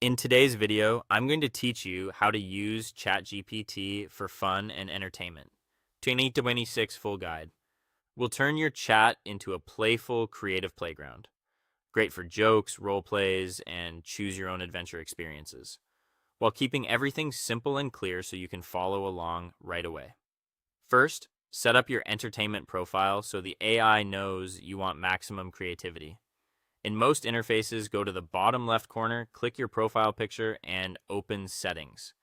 In today's video, I'm going to teach you how to use ChatGPT for fun and entertainment. 2026 full guide. Will turn your chat into a playful, creative playground. Great for jokes, role plays, and choose your own adventure experiences, while keeping everything simple and clear so you can follow along right away. First, set up your entertainment profile so the AI knows you want maximum creativity. In most interfaces, go to the bottom left corner, click your profile picture, and open Settings.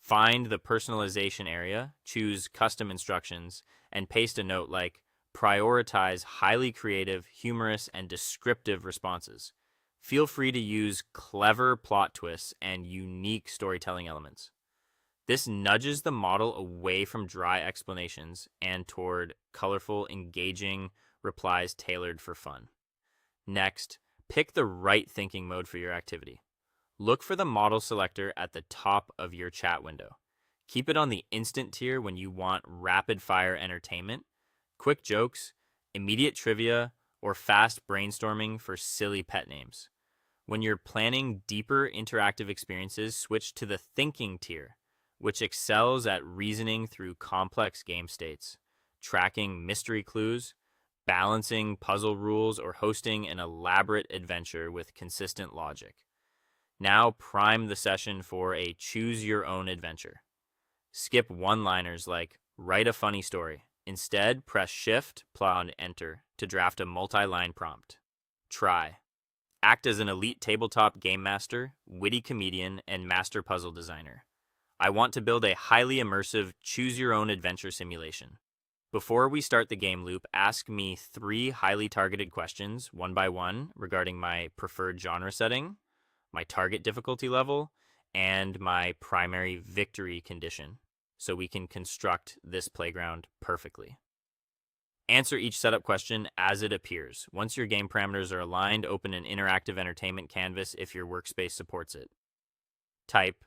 Find the personalization area, choose Custom Instructions, and paste a note like prioritize highly creative, humorous, and descriptive responses. Feel free to use clever plot twists and unique storytelling elements. This nudges the model away from dry explanations and toward colorful, engaging replies tailored for fun. Next, pick the right thinking mode for your activity. Look for the model selector at the top of your chat window. Keep it on the instant tier when you want rapid fire entertainment, quick jokes, immediate trivia, or fast brainstorming for silly pet names. When you're planning deeper interactive experiences, switch to the thinking tier, which excels at reasoning through complex game states, tracking mystery clues, balancing puzzle rules, or hosting an elaborate adventure with consistent logic. Now prime the session for a choose your own adventure. Skip one-liners like write a funny story. Instead, press Shift, plow, and Enter to draft a multi-line prompt. Try. Act as an elite tabletop game master, witty comedian, and master puzzle designer. I want to build a highly immersive choose your own adventure simulation. Before we start the game loop, ask me 3 highly targeted questions, one by one, regarding my preferred genre setting, my target difficulty level, and my primary victory condition, so we can construct this playground perfectly. Answer each setup question as it appears. Once your game parameters are aligned, open an interactive entertainment canvas if your workspace supports it. Type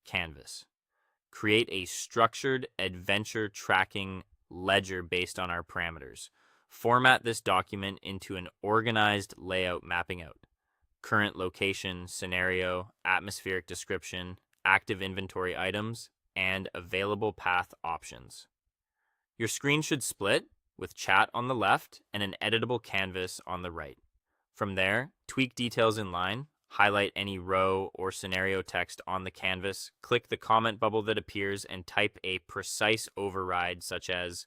Canvas. Create a structured adventure tracking ledger based on our parameters. Format this document into an organized layout mapping out current location, scenario, atmospheric description, active inventory items, and available path options. Your screen should split with chat on the left and an editable canvas on the right. From there, tweak details in line, highlight any row or scenario text on the canvas, click the comment bubble that appears, and type a precise override such as,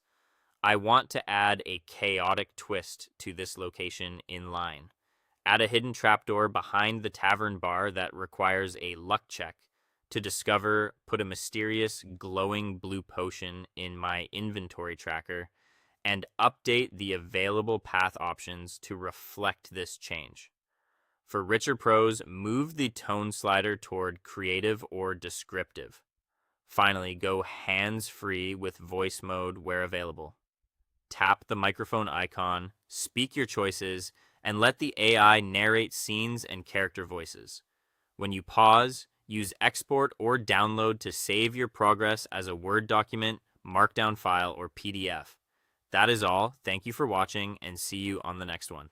I want to add a chaotic twist to this location in line. Add a hidden trapdoor behind the tavern bar that requires a luck check to discover, put a mysterious glowing blue potion in my inventory tracker, and update the available path options to reflect this change. For richer prose, move the tone slider toward creative or descriptive. Finally, go hands-free with voice mode where available. Tap the microphone icon, speak your choices, and let the AI narrate scenes and character voices. When you pause, use export or download to save your progress as a Word document, Markdown file, or PDF. That is all. Thank you for watching, and see you on the next one.